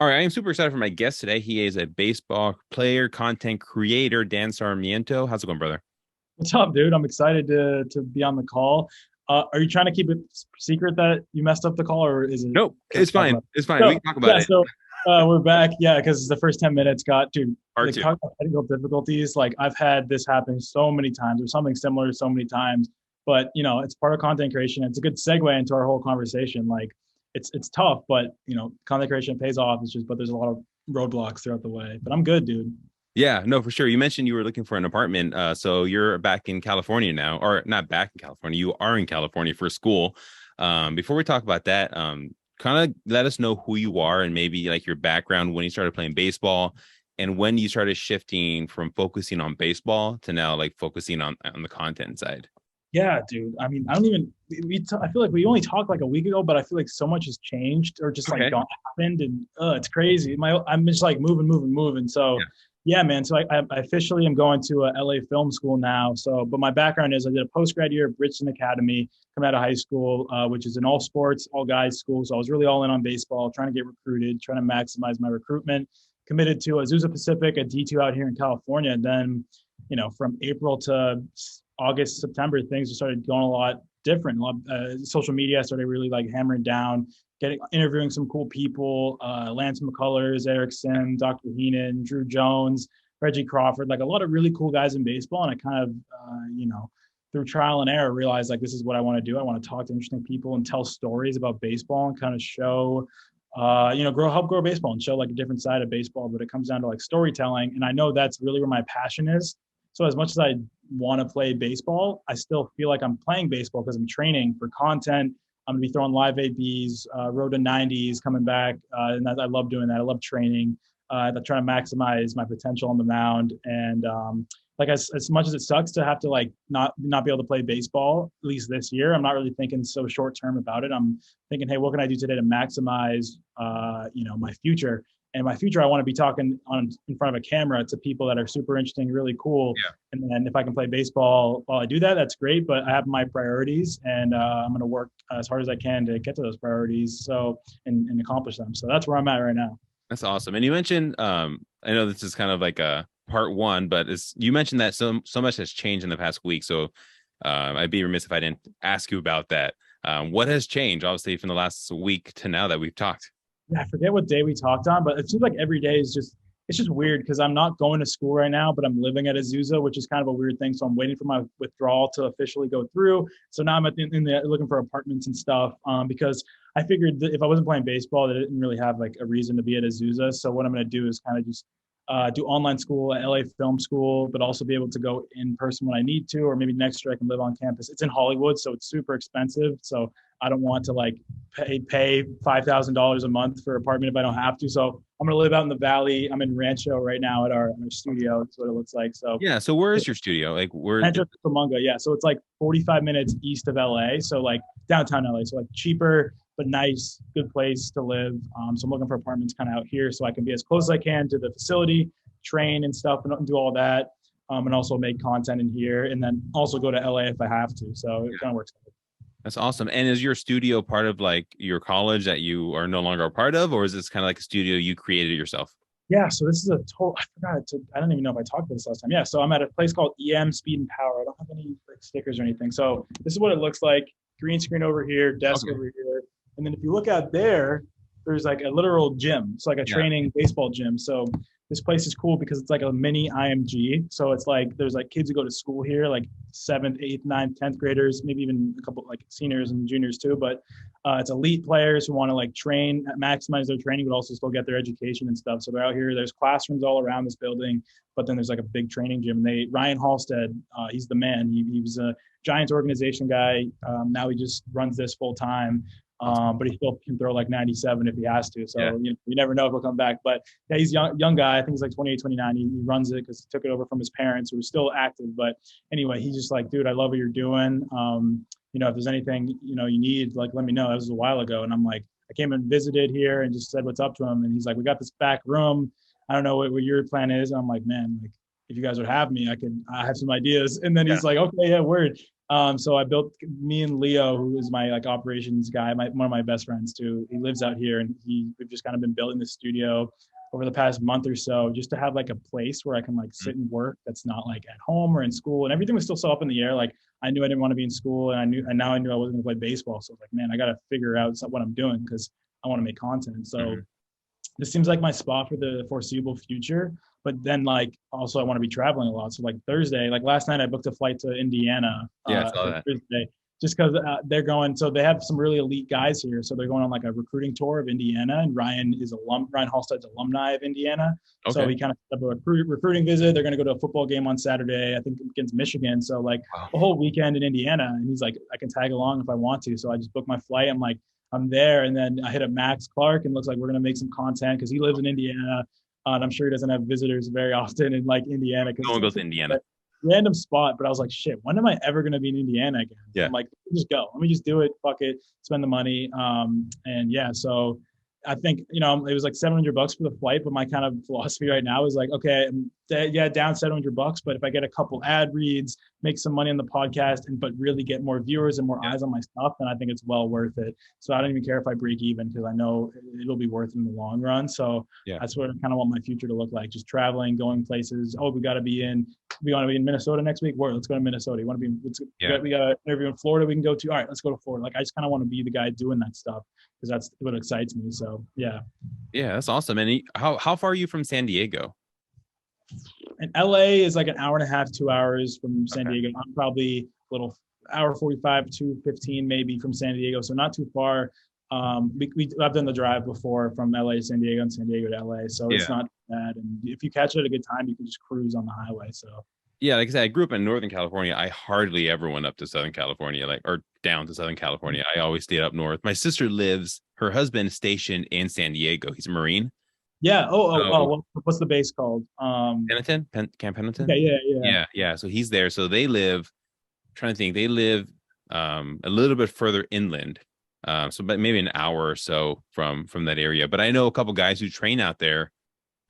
All right, I am super excited for my guest today. He is a baseball player, content creator, Dan Sarmiento. How's it going, brother? What's up, dude? I'm excited to be on the call. Are you trying to keep it secret that you messed up the call, or is it? Nope, Can it's we talk fine. about It's it? fine. We So can talk about yeah, it. we're back. Yeah, because the first 10 minutes got dude. Part Like two. talk about technical difficulties. Like I've had this happen so many times, or something similar so many times. But it's part of content creation. It's a good segue into our whole conversation. Like it's tough, but content creation pays off. It's just but there's a lot of roadblocks throughout the way. But I'm good, dude. Yeah, no, for sure. You mentioned you were looking for an apartment. So you're back in California now, or not back in California. You are in California for school. Before we talk about that, kind of let us know who you are and maybe like your background when you started playing baseball and when you started shifting from focusing on baseball to now like focusing on the content side. Yeah, dude. I mean, I don't even. I feel like we only talked like a week ago, but I feel like so much has changed or just like Okay. gone happened, and it's crazy. I'm just like moving. So, Yeah. yeah, man. So I officially am going to a LA film school now. So, but my background is I did a post grad year at Bridgeton Academy coming out of high school, which is an all sports, all guys school. So I was really all in on baseball, trying to get recruited, trying to maximize my recruitment. Committed to Azusa Pacific, a D2 out here in California, and then from April to August, September, things started going a lot different. Social media started really like hammering down, interviewing some cool people, Lance McCullers, Eric Sim, Dr. Heenan, Drew Jones, Reggie Crawford, like a lot of really cool guys in baseball. And I kind of, through trial and error, realized like this is what I want to do. I want to talk to interesting people and tell stories about baseball and kind of show help grow baseball and show like a different side of baseball, but it comes down to like storytelling. And I know that's really where my passion is. So as much as I want to play baseball, I still feel like I'm playing baseball because I'm training for content. I'm going to be throwing live ABs, road to 90s coming back. And I love doing that. I love training. I'm trying to maximize my potential on the mound. And like as much as it sucks to have to like not be able to play baseball, at least this year, I'm not really thinking so short term about it. I'm thinking, hey, what can I do today to maximize, my future? And my future, I want to be talking on in front of a camera to people that are super interesting, really cool. Yeah. And then if I can play baseball while I do that, that's great. But I have my priorities, and I'm going to work as hard as I can to get to those priorities. So and accomplish them. So that's where I'm at right now. That's awesome. And you mentioned, I know this is kind of like a part one, but it's you mentioned that so much has changed in the past week. So I'd be remiss if I didn't ask you about that. What has changed, obviously, from the last week to now that we've talked? Yeah, I forget what day we talked on, but it seems like every day is just it's just weird because I'm not going to school right now, but I'm living at Azusa, which is kind of a weird thing. So I'm waiting for my withdrawal to officially go through. So now I'm looking for apartments and stuff because I figured that if I wasn't playing baseball, that I didn't really have like a reason to be at Azusa. So what I'm going to do is kind of just do online school at LA Film School, but also be able to go in person when I need to, or maybe next year I can live on campus. It's in Hollywood, so it's super expensive. So I don't want to like pay $5,000 a month for an apartment if I don't have to. So I'm gonna live out in the valley. I'm in Rancho right now at our studio. That's what it looks like. So Yeah. So where is your studio? Like, where? Rancho Cucamonga, yeah. So it's like 45 minutes east of LA. So like downtown LA. So like cheaper but nice, good place to live. So I'm looking for apartments kind of out here so I can be as close as I can to the facility, train and stuff, and do all that. And also make content in here, and then also go to LA if I have to. So it kind of works out. That's awesome. And is your studio part of like your college that you are no longer a part of, or is this kind of like a studio you created yourself? Yeah, so this is a total. I forgot to. I don't even know if I talked about this last time. Yeah, so I'm at a place called EM Speed and Power. I don't have any like stickers or anything. So this is what it looks like. Green screen over here, desk Okay. over here, and then if you look out there, there's like a literal gym. It's like a Yeah. training baseball gym. So this place is cool because it's like a mini IMG. So it's like there's like kids who go to school here, like seventh, eighth, ninth, 10th graders, maybe even a couple like seniors and juniors too. But it's elite players who want to like train, maximize their training, but also still get their education and stuff. So they're out here. There's classrooms all around this building, but then there's like a big training gym. Ryan Halstead, he's the man. He was a Giants organization guy. Now he just runs this full time. Awesome. But he still can throw like 97 if he has to. Yeah. So you never know if he'll come back. But yeah, he's young guy. I think he's like 28, 29. He runs it because he took it over from his parents who are still active. But anyway, he's just like, dude, I love what you're doing. If there's anything, you need, like, let me know. That was a while ago. And I'm like, I came and visited here and just said what's up to him. And he's like, we got this back room. I don't know what your plan is. And I'm like, man, like if you guys would have me, I have some ideas. And then Yeah. he's like, okay, yeah, word. So I built me and Leo, who is my like operations guy, one of my best friends too. He lives out here, and we've just kind of been building the studio over the past month or so, just to have like a place where I can like sit and work. That's not like at home or in school, and everything was still so up in the air. Like I knew I didn't want to be in school, and now I knew I wasn't going to play baseball. So I was like, man, I got to figure out what I'm doing because I want to make content. So this seems like my spot for the foreseeable future. But then like also I want to be traveling a lot. So like Thursday, like last night I booked a flight to Indiana Yeah, I saw for that. Thursday just because they're going. So they have some really elite guys here. So they're going on like a recruiting tour of Indiana, and Ryan Halstead's alumni of Indiana. So Okay. he kind of set up a recruiting visit. They're going to go to a football game on Saturday, I think against Michigan. So like Wow. a whole weekend in Indiana, and he's like, I can tag along if I want to. So I just booked my flight. I'm there, and then I hit up Max Clark, and looks like we're gonna make some content because he lives in Indiana, and I'm sure he doesn't have visitors very often in like Indiana No because one goes it's to Indiana. a random spot. But I was like, shit, when am I ever gonna be in Indiana again? So Yeah. I'm like, just go. Let me just do it. Fuck it. Spend the money. And yeah, so I think it was like $700 for the flight, but my kind of philosophy right now is like, okay, yeah, down $700, but if I get a couple ad reads, make some money on the podcast, but really get more viewers and more eyes on my stuff, then I think it's well worth it. So I don't even care if I break even because I know it'll be worth it in the long run. So Yeah. that's what I kind of want my future to look like: just traveling, going places. Oh, we want to be in Minnesota next week. Let's go to Minnesota. You want to be? We got an interview in Florida. We can go to. All right, let's go to Florida. Like I just kind of want to be the guy doing that stuff because that's what excites me. So yeah. Yeah, that's awesome. And how far are you from San Diego? And LA is like an hour and a half, 2 hours from San Okay. Diego. I'm probably a little hour 45 to 15 maybe from San Diego, so not too far. I've done the drive before from LA to San Diego and San Diego to LA, so it's Yeah. not bad. And if you catch it at a good time, you can just cruise on the highway. So Yeah, like I said, I grew up in Northern California. I hardly ever went up to Southern California, or down to Southern California. I always stayed up north. My sister her husband is stationed in San Diego. He's a Marine. yeah. So What's the base called? Camp Pendleton. Okay, yeah. Yeah, yeah. So he's there. So they live, trying to think, they live a little bit further inland. So but maybe an hour or so from that area. But I know a couple guys who train out there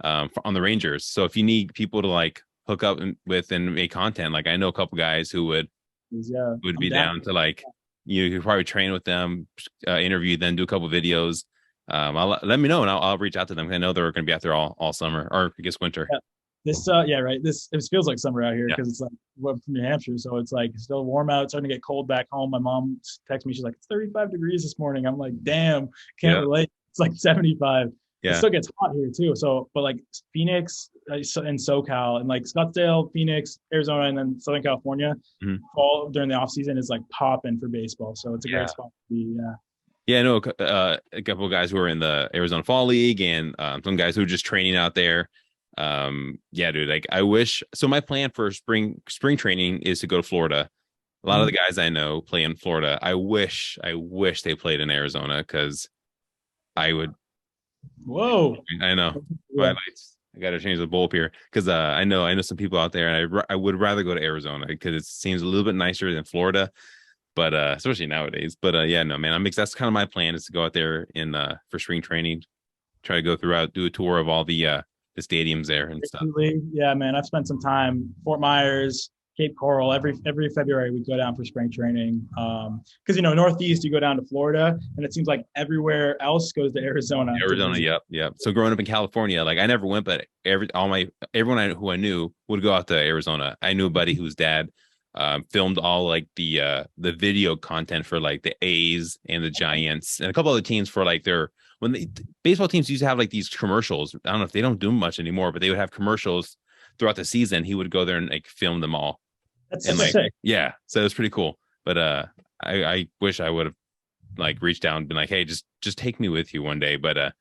on the Rangers. So if you need people to like hook up with and make content, like I know a couple guys who would Yeah, I'm be down to like you could probably train with them, interview them, do a couple videos. Let me know and I'll reach out to them. I know they're going to be out there all summer, or I guess winter. Yeah. Right. It feels like summer out here Yeah. because it's like we're from New Hampshire, so it's like still warm out. It's starting to get cold back home. My mom texted me. She's like, "It's 35 degrees this morning." I'm like, "Damn, can't Yeah. relate." It's like 75. It Yeah. still gets hot here too. So, but like Phoenix and SoCal and like Scottsdale, Phoenix, Arizona, and then Southern California, Mhm. fall during the off season is like popping for baseball. So it's a Yeah. great spot to be. Yeah. Yeah, I know a couple of guys who are in the Arizona Fall League and some guys who are just training out there. Yeah, dude, like I wish. So my plan for spring training is to go to Florida. A lot of the guys I know play in Florida. I wish they played in Arizona because I would. Whoa. I know. Yeah. I got to change the bulb here because I know some people out there, and I would rather go to Arizona because it seems a little bit nicer than Florida. But especially nowadays. But yeah, no, man, that's kind of my plan is to go out there in for spring training, try to go throughout, do a tour of all the stadiums there and stuff. Yeah, man. I've spent some time Fort Myers, Cape Coral. Every February we go down for spring training. Because Northeast you go down to Florida, and it seems like everywhere else goes to Arizona. Yep. So growing up in California, like I never went, but everyone who I knew would go out to Arizona. I knew a buddy whose dad filmed all like the video content for like the A's and the Giants and a couple other teams for like baseball teams used to have like these commercials. I don't know if they don't do much anymore, but they would have commercials throughout the season. He would go there and like film them all. That's and like sick. yeah, so it was pretty cool. But I wish I would have like reached out and been like, hey, just take me with you one day. But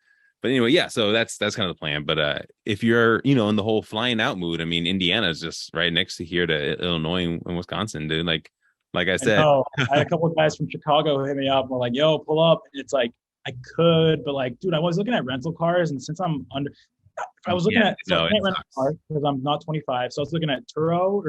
anyway, yeah, so that's kind of the plan. But if you're, in the whole flying out mood, I mean, Indiana is just right next to here to Illinois and Wisconsin, dude. Like I said. I had a couple of guys from Chicago hit me up and were like, yo, pull up. And it's like, I could, but like, dude, I was looking at rental cars. And since I was looking I can't rent a car because I'm not 25. So I was looking at Turo,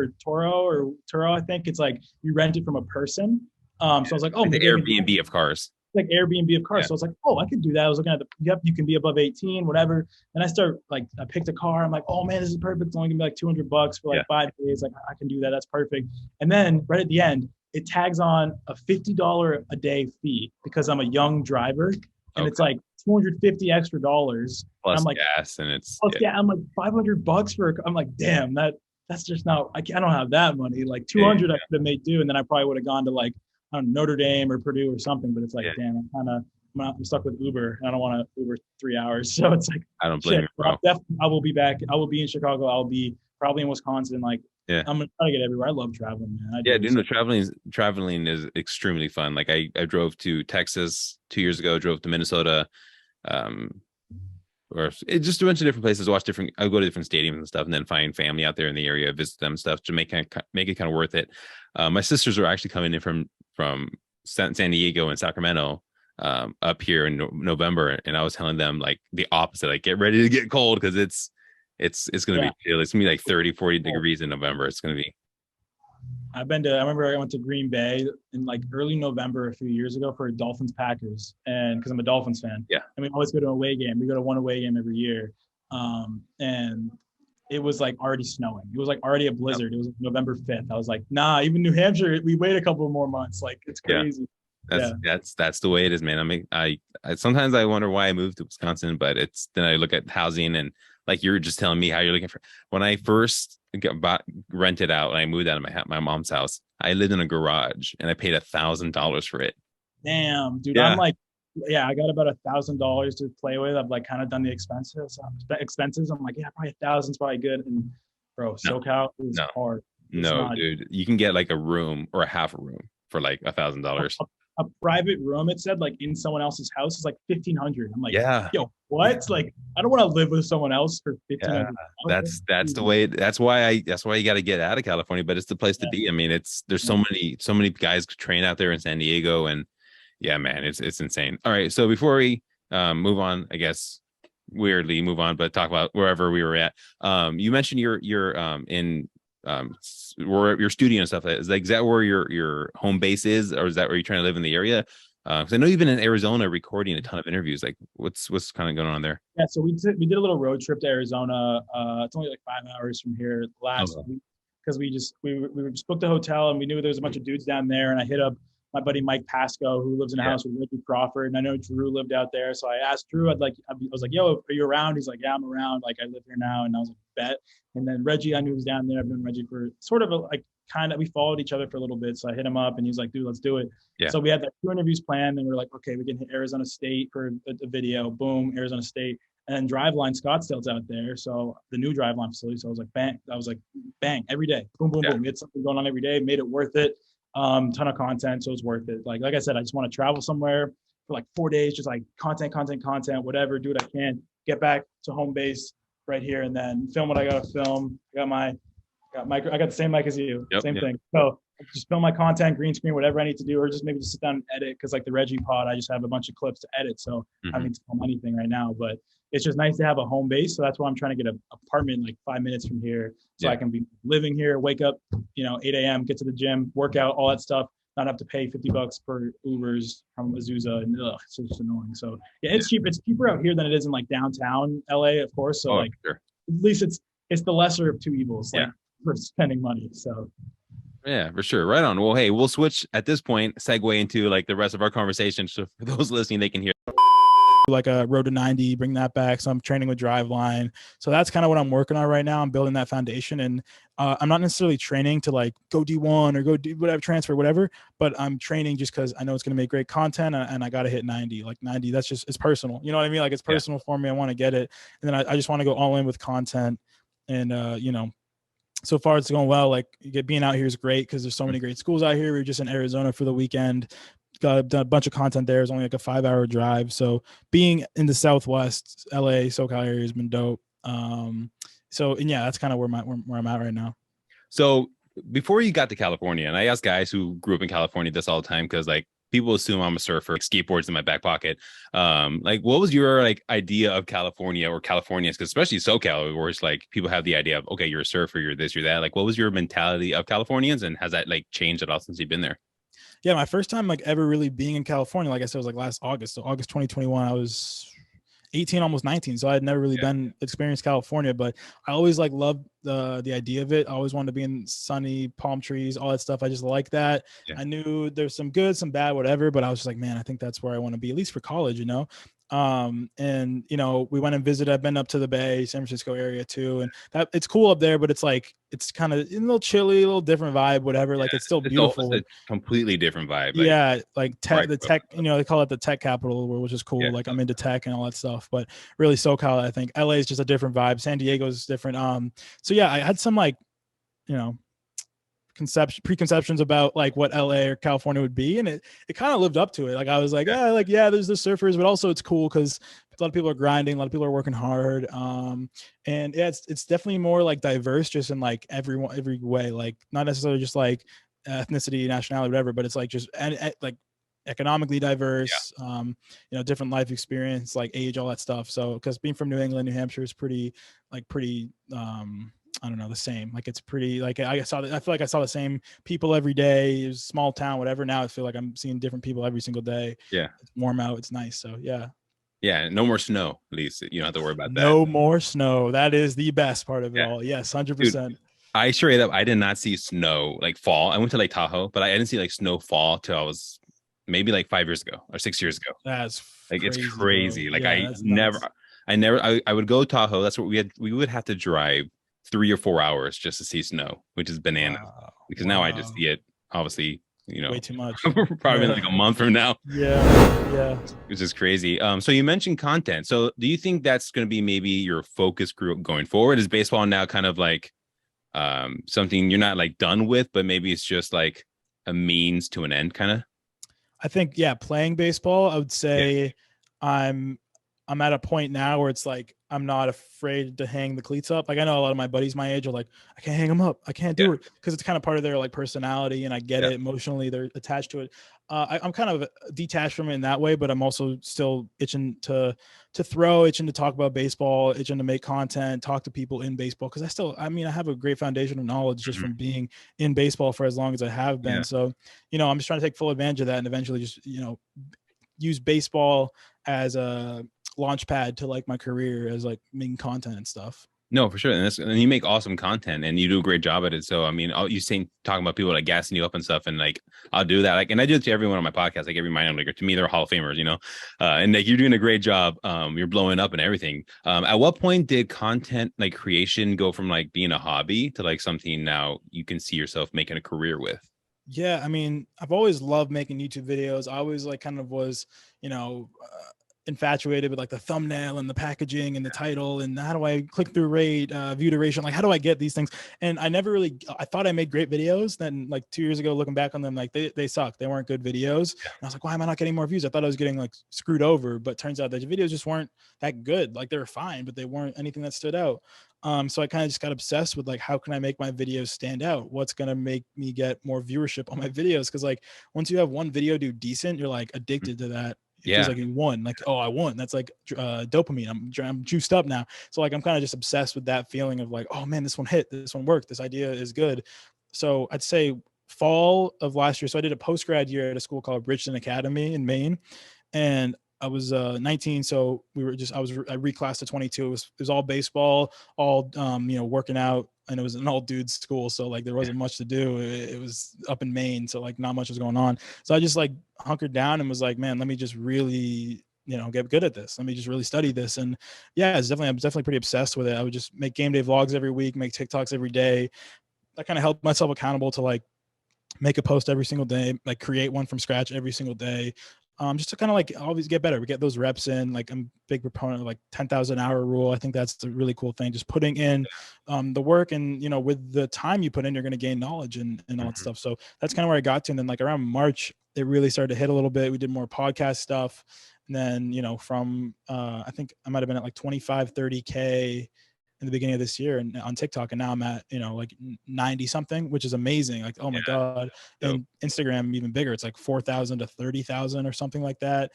I think it's like you rent it from a person. So I was like, the Airbnb of cars. Like Airbnb of cars. Yeah. So I was like, oh, I could do that. I was looking at you can be above 18, whatever. And I picked a car. I'm like, oh man, this is perfect. It's only gonna be like $200 for like 5 days. Like I can do that. That's perfect. And then right at the end, it tags on a $50 a day fee because I'm a young driver, and it's Okay. like 250 extra dollars. And I'm Plus like, gas, and it's plus, yeah, yeah, I'm like $500 for. I'm like, damn, that's just not. I don't have that money. Like yeah, 200, I could have made do, and then I probably would have gone to like, I don't know, Notre Dame or Purdue or something. But it's like, yeah. damn, I'm stuck with Uber, and I don't want to Uber 3 hours. So it's like, I don't blame shit. you, But bro. I will be back. I will be in Chicago. I'll be probably in Wisconsin. Like, Yeah. I'm gonna try to get everywhere. I love traveling, man. I Yeah, do. dude, So no, traveling is extremely fun. Like I drove to Texas 2 years ago, drove to Minnesota, um, or it just a bunch of different places, watch different. I go to different stadiums and stuff, and then find family out there in the area, visit them and stuff to make it kind of worth it. My sisters are actually coming in from San Diego and Sacramento, up here in November, and I was telling them like the opposite, like get ready to get cold because it's gonna yeah. be chill. It's gonna be like 30, 40 degrees in November. It's gonna be I remember I went to Green Bay in like early November a few years ago for Dolphins Packers. And because I'm a Dolphins fan. yeah. And we always go to an away game. We go to one away game every year. And it was like already snowing. It was like already a blizzard. It was November 5th. I was like, nah, even New Hampshire, we wait a couple more months. Like it's Yeah. crazy. That's Yeah. that's the way it is, man. I sometimes I wonder why I moved to Wisconsin, but it's then I look at housing and like you were just telling me how you're looking for when I first rented out and I moved out of my mom's house, I lived in a garage and I paid $1,000 for it. Damn, dude. I'm Yeah. like, yeah, I got about $1,000 to play with. I've like kind of done the expenses. I'm like, yeah, probably 1,000 is probably good. And bro, No, SoCal is no, hard. It's no, not dude. You can get like a room or a half a room for like $1,000. a, a private room. It said like in someone else's house is like 1,500. I'm like, Yeah. yo, what? Like, I don't want to live with someone else for Yeah, 1,500. that's the way. That's why you got to get out of California. But it's the place to Yeah, be. I mean, it's there's yeah. so many guys train out there in San Diego, and yeah, man, it's insane. All right, so before we move on, I guess weirdly move on, but talk about wherever we were at. You mentioned you're in where your studio and stuff. Is that where your home base is, or is that where you're trying to live in the area? Because I know you've been in Arizona recording a ton of interviews. Like, what's kind of going on there? Yeah, so we did a little road trip to Arizona. It's only like 5 hours from here last Oh, week because we just booked a hotel and we knew there was a bunch of dudes down there. And I hit up my buddy Mike Pasco, who lives in a yeah, house with Ricky Crawford, and I know Drew lived out there. So I asked Drew, I was like, "Yo, are you around?" He's like, "Yeah, I'm around. Like, I live here now." And I was like, "Bet." And then Reggie, I knew was down there. I've known Reggie for sort of like kind of we followed each other for a little bit. So I hit him up, and he's like, "Dude, let's do it." yeah, So we had like 2 interviews planned, and we are like, "Okay, we can hit Arizona State for a video." Boom, Arizona State. And then Driveline Scottsdale's out there, so the new Driveline facility. So I was like, bang! I was like, bang! Every day, boom, boom, yeah, boom. It's something going on every day. Made it worth it. Ton of content, so it's worth it. Like I said, I just want to travel somewhere for like 4 days, just like content, whatever. Do what I can. Get back to home base right here, and then film what I gotta film. I got the same mic as you, yep, same yep, thing. So just film my content, green screen, whatever I need to do, or just maybe just sit down and edit. Because like the Reggie pod, I just have a bunch of clips to edit, so I don't hmm need to film anything right now. But it's just nice to have a home base. So that's why I'm trying to get an apartment like 5 minutes from here, so yeah, I can be living here, wake up, 8 a.m., get to the gym, work out, all that stuff. Not have to pay $50 for Ubers from Azusa, and it's just annoying. So yeah, yeah. it's cheap. It's cheaper out here than it is in like downtown LA, of course. So Oh, like sure. at least it's the lesser of two evils. Yeah. Like for spending money. So Yeah, for sure. Right on. Well, hey, we'll switch at this point, segue into like the rest of our conversation. So for those listening, they can hear. like a road to 90, bring that back. So I'm training with Driveline. So that's kind of what I'm working on right now. I'm building that foundation, and I'm not necessarily training to like go D1 or go do whatever, transfer, whatever, but I'm training just because I know it's going to make great content, and I got to hit 90, like 90. That's just, it's personal. You know what I mean? Like it's Yeah. personal for me. I want to get it. And then I just want to go all in with content. And, so far it's going well. Like being out here is great because there's so many great schools out here. We were just in Arizona for the weekend. Got done a bunch of content there. It's only like a 5-hour drive. So being in the Southwest LA, SoCal area has been dope. And yeah, that's kind of where I'm at right now. So before you got to California, and I ask guys who grew up in California this all the time because like people assume I'm a surfer, like, skateboards in my back pocket. Like what was your like idea of California or Californians? Because especially SoCal, where it's like people have the idea of okay, you're a surfer, you're this, you're that. Like what was your mentality of Californians, and has that like changed at all since you've been there? Yeah, my first time like ever really being in California, like I said, was like last August. So August 2021, I was 18, almost 19. So I had never really Yeah. been experienced California, but I always like loved the idea of it. I always wanted to be in sunny palm trees, all that stuff. I just like that. Yeah. I knew there's some good, some bad, whatever, but I was just like, man, I think that's where I want to be, at least for college, you know? And we went and visited. I've been up to the Bay, San Francisco area too, and that it's cool up there, but it's like it's kind of a little chilly, a little different vibe, whatever. Like it's still It's beautiful. a completely different vibe. Like Yeah, like where I the grew up tech, and stuff. they call it the tech capital, which is Yeah. cool. Like I'm into tech and all that stuff, but really SoCal, I think LA is just a different vibe. San Diego is different. So yeah, I had some like, you know, preconceptions about like what LA or California would be, and it kind of lived up to it. Like I was like, Yeah. yeah, there's the surfers, but also it's cool because a lot of people are grinding, a lot of people are working hard. And yeah, it's definitely more like diverse, just in like every way. Like not necessarily just like ethnicity, nationality, whatever, but it's like just and like economically Yeah. diverse. Different life experience, like age, all that stuff. So because being from New England, New Hampshire is pretty I don't know, the same. Like it's pretty like I feel like I saw the same people every day. It was small town, whatever. Now I feel like I'm seeing different people every single day. Yeah. It's warm out. It's nice. So yeah. Yeah. No more snow. At least you don't have to worry about that. No more snow. That is the best part of it Yeah. all. Yes, Dude, 100%. I straight up I did not see snow like fall. I went to Lake Tahoe, but I didn't see like snow fall till I was maybe like 5 years ago or 6 years ago. That's Like it's crazy, bro. crazy. Like Yeah, that's nuts. I would go Tahoe. That's what we would have to drive 3 or 4 hours just to see snow, which is bananas. Wow. Because now I just Wow. see it obviously, Way too much. probably in like a month from now, Yeah. Yeah. which is crazy. So you mentioned content. So do you think that's going to be maybe your focus group going forward? Is baseball now kind of like something you're not like done with, but maybe it's just like a means to an end kind of? I think, yeah, playing baseball, I would Yeah. say I'm I'm at a point now where it's like I'm not afraid to hang the cleats up. Like I know a lot of my buddies my age are like, I can't hang them up. I can't Yeah. do it because it's kind of part of their like personality, and I get Yeah. it emotionally. They're attached to it. I'm kind of detached from it in that way, but I'm also still itching to throw, itching to talk about baseball, itching to make content, talk to people in baseball because I mean, I have a great foundation of knowledge just Mhm. from being in baseball for as long as I have Yeah. been. So, I'm just trying to take full advantage of that and eventually just use baseball as a launch pad to like my career as like making content and stuff. No, for sure. And you make awesome content and you do a great job at it. So, I mean, you saying talking about people like gassing you up and stuff. And like, I'll do that. Like, and I do it to everyone on my podcast, like every minor leaguer. To me, they're Hall of Famers, and like you're doing a great job. You're blowing up and everything. At what point did content like creation go from like being a hobby to like something now you can see yourself making a career with? Yeah, I mean, I've always loved making YouTube videos. I always like kind of was, you know, infatuated with like the thumbnail and the packaging and the title and how do I click through rate, view duration, like how do I get these things? And I never really, I thought I made great videos. Then like 2 years ago, looking back on them, like they suck. They weren't good videos. And I was like, why am I not getting more views? I thought I was getting like screwed over, but turns out that the videos just weren't that good. Like they were fine, but they weren't anything that stood out. So I kind of just got obsessed with like, how can I make my videos stand out? What's going to make me get more viewership on my videos? Cause like once you have one video do decent, you're like addicted to that. It feels Yeah. like you won. Like, oh, I won. That's like dopamine. I'm juiced up now. So like I'm kind of just obsessed with that feeling of like, oh man, this one hit. This one worked. This idea is good. So I'd say fall of last year. So I did a post grad year at a school called Bridgeton Academy in Maine, and I was 19, so I reclassed to 22. It was all baseball, all working out, and it was an all dudes school, so like there wasn't much to do. It was up in Maine, so like not much was going on. So I just like hunkered down and was like, man, let me just really get good at this. Let me just really study this. And yeah, I'm definitely pretty obsessed with it. I would just make game day vlogs every week, make TikToks every day. I kind of held myself accountable to like make a post every single day, like create one from scratch every single day. Just to kind of like always get better. We get those reps in. Like I'm a big proponent of like 10,000 hour rule. I think that's a really cool thing. Just putting in the work, and with the time you put in, you're going to gain knowledge and all that Mhm. stuff. So that's kind of where I got to. And then like around March, it really started to hit a little bit. We did more podcast stuff. And then, from I think I might've been at like 25, 30K in the beginning of this year and on TikTok. And now I'm at, like 90 something, which is amazing. Like, oh my Yeah. God. Dope. And Instagram even bigger. It's like 4,000 to 30,000 or something like that.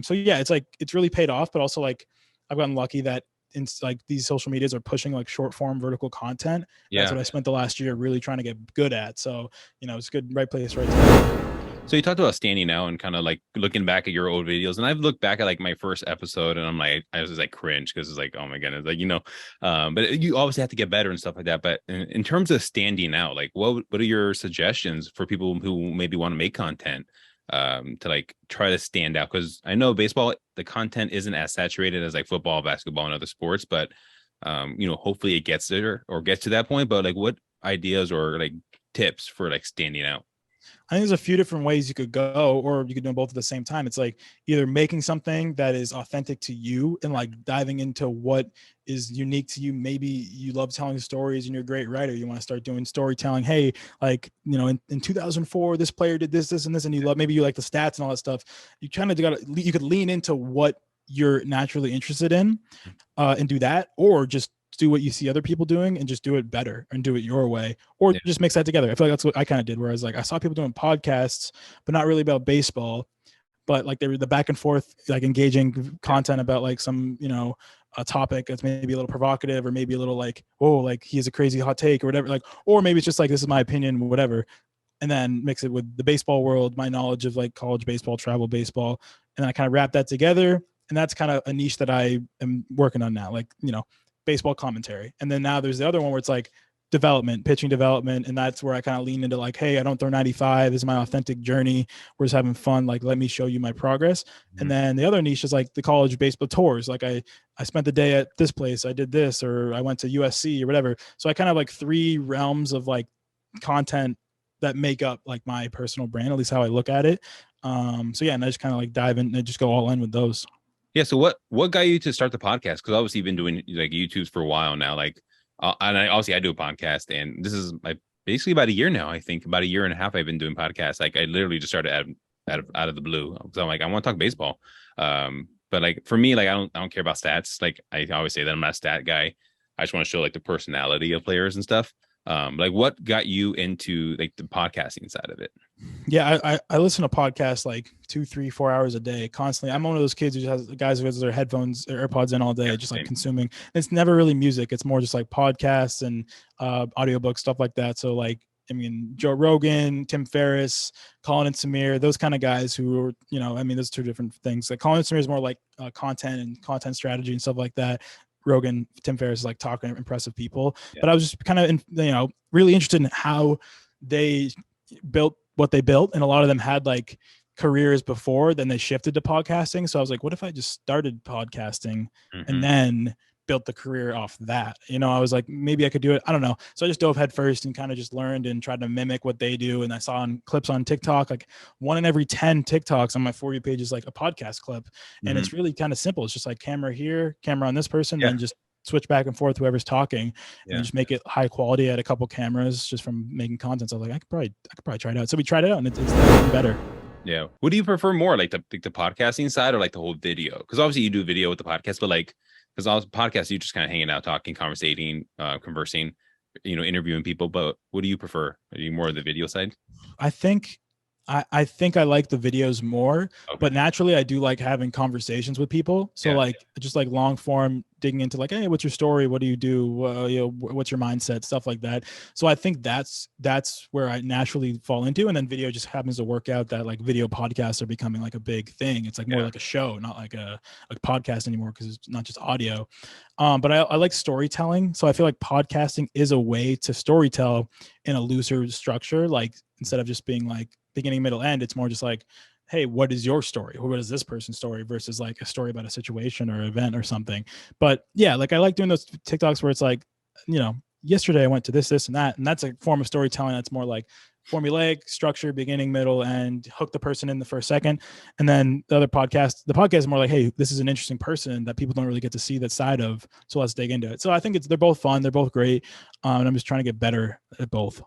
So yeah, it's like, it's really paid off, but also like I've gotten lucky that in like these social medias are pushing like short form vertical content. That's Yeah. what I spent the last year really trying to get good at. So, it's good, right place, right time. So you talked about standing out and kind of like looking back at your old videos, and I've looked back at like my first episode, and I'm like, I was just like cringe because it's like, oh my goodness, like but you obviously have to get better and stuff like that. But in terms of standing out, like what are your suggestions for people who maybe want to make content, to like try to stand out? Because I know baseball, the content isn't as saturated as like football, basketball, and other sports, but hopefully it gets there or gets to that point. But like, what ideas or like tips for like standing out? I think there's a few different ways you could go, or you could do them both at the same time. It's like either making something that is authentic to you and like diving into what is unique to you. Maybe you love telling stories and you're a great writer. You want to start doing storytelling. Hey, like, in 2004, this player did this, this, and this, and maybe you like the stats and all that stuff. You kind of you could lean into what you're naturally interested in, and do that, or just do what you see other people doing and just do it better and do it your way, or just mix that together. I feel like that's what I kind of did, where I was like, I saw people doing podcasts, but not really about baseball, but like they were the back and forth, like engaging content about like some, a topic that's maybe a little provocative, or maybe a little like, oh, like he has a crazy hot take or whatever. Like, or maybe it's just like, this is my opinion, whatever. And then mix it with the baseball world, my knowledge of like college baseball, travel baseball. And then I kind of wrap that together. And that's kind of a niche that I am working on now. Like, baseball commentary. And then now there's the other one where it's like development, pitching development. And that's where I kind of lean into like, hey, I don't throw 95. This is my authentic journey. We're just having fun. Like, let me show you my progress. Mm-hmm. And then the other niche is like the college baseball tours. Like I spent the day at this place, I did this, or I went to USC or whatever. So I kind of like 3 realms of like content that make up like my personal brand, at least how I look at it. So yeah, and I just kind of like dive in and just go all in with those. Yeah. So what got you to start the podcast? Because obviously you've been doing like YouTubes for a while now. Like, and I do a podcast, and this is basically about a year now. I think about a year and a half I've been doing podcasts. Like I literally just started out of the blue. So I'm like, I want to talk baseball. But like for me, like I don't care about stats. Like I always say that I'm not a stat guy. I just want to show like the personality of players and stuff. Like what got you into like the podcasting side of it? Yeah, I listen to podcasts like 2, 3, 4 hours a day constantly. I'm one of those kids who has guys who has their headphones or AirPods in all day, just like consuming. It's never really music. It's more just like podcasts and audiobooks, stuff like that. So like, I mean, Joe Rogan, Tim Ferriss, Colin and Samir, those kind of guys who are, those 2 different things. Like Colin and Samir is more like content and content strategy and stuff like that. Rogan, Tim Ferriss is like talking to impressive people. Yeah. But I was just kind of, really interested in how they built what they built. And a lot of them had like careers before, then they shifted to podcasting. So I was like, what if I just started podcasting and then built the career off that? I was like, maybe I could do it. I don't know. So I just dove head first and kind of just learned and tried to mimic what they do. And I saw on clips on TikTok, like 1 in every 10 TikToks on my For You page is like a podcast clip. And it's really kind of simple. It's just like camera here, camera on this person, and just switch back and forth whoever's talking, and just make it high quality at a couple cameras just from making content. So I was like, I could probably try it out. So we tried it out, and it's definitely better. Yeah. What do you prefer more, like the podcasting side or like the whole video? Because obviously you do video with the podcast, but like, because all podcasts, you just kind of hanging out, talking, conversating, conversing, interviewing people. But what do you prefer? Are you more of the video side? I think I like the videos more, but naturally I do like having conversations with people. So just like long form, digging into like, hey, what's your story? What do you do? What's your mindset? Stuff like that. So I think that's where I naturally fall into. And then video just happens to work out that like video podcasts are becoming like a big thing. It's like more like a show, not like a podcast anymore, because it's not just audio. But I like storytelling. So I feel like podcasting is a way to storytell in a looser structure. Like instead of just being like beginning, middle, end, it's more just like, hey, what is your story? What is this person's story versus like a story about a situation or event or something. But yeah, like I like doing those TikToks where it's like, yesterday I went to this, and that, and that's a form of storytelling that's more like formulaic structure, beginning, middle, and hook the person in the first second. And then the podcast is more like, hey, this is an interesting person that people don't really get to see that side of, so let's dig into it. So I think they're both fun, they're both great, and I'm just trying to get better at both.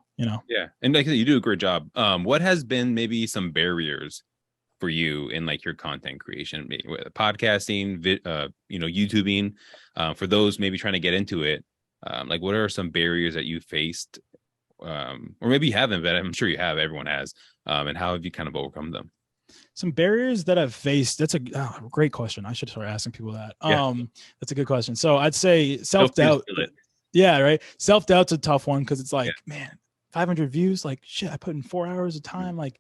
Yeah, and like you do a great job. What has been maybe some barriers for you in like your content creation, maybe podcasting, YouTubing, for those maybe trying to get into it? Like what are some barriers that you faced, or maybe you haven't, but I'm sure you have, everyone has, and how have you kind of overcome them? Some barriers that I've faced. That's a great question. I should start asking people that. That's a good question. So I'd say self-doubt. Yeah, right. Self-doubt's a tough one, because it's like, man, 500 views, like shit, I put in 4 hours of time, like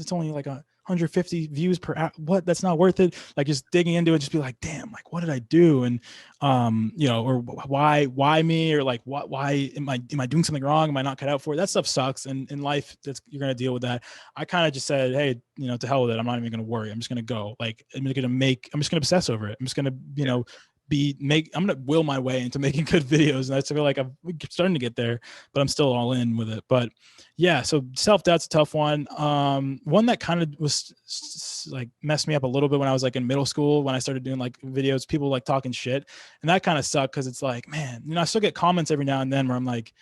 it's only like 150 views per hour. What? That's not worth it. Like just digging into it, just be like, damn, like what did I do? And or why me? Or like why am I doing something wrong? Am I not cut out for it? That stuff sucks. And in life, you're gonna deal with that. I kind of just said, hey, to hell with it. I'm not even gonna worry. I'm just gonna go. Like I'm just gonna obsess over it. I'm just gonna, I'm gonna will my way into making good videos, and I feel like I'm starting to get there, but I'm still all in with it. But yeah, so self-doubt's a tough one. One that kind of was like messed me up a little bit when I was like in middle school, when I started doing like videos, people like talking shit, and that kind of sucked because it's like, man, I still get comments every now and then where I'm like,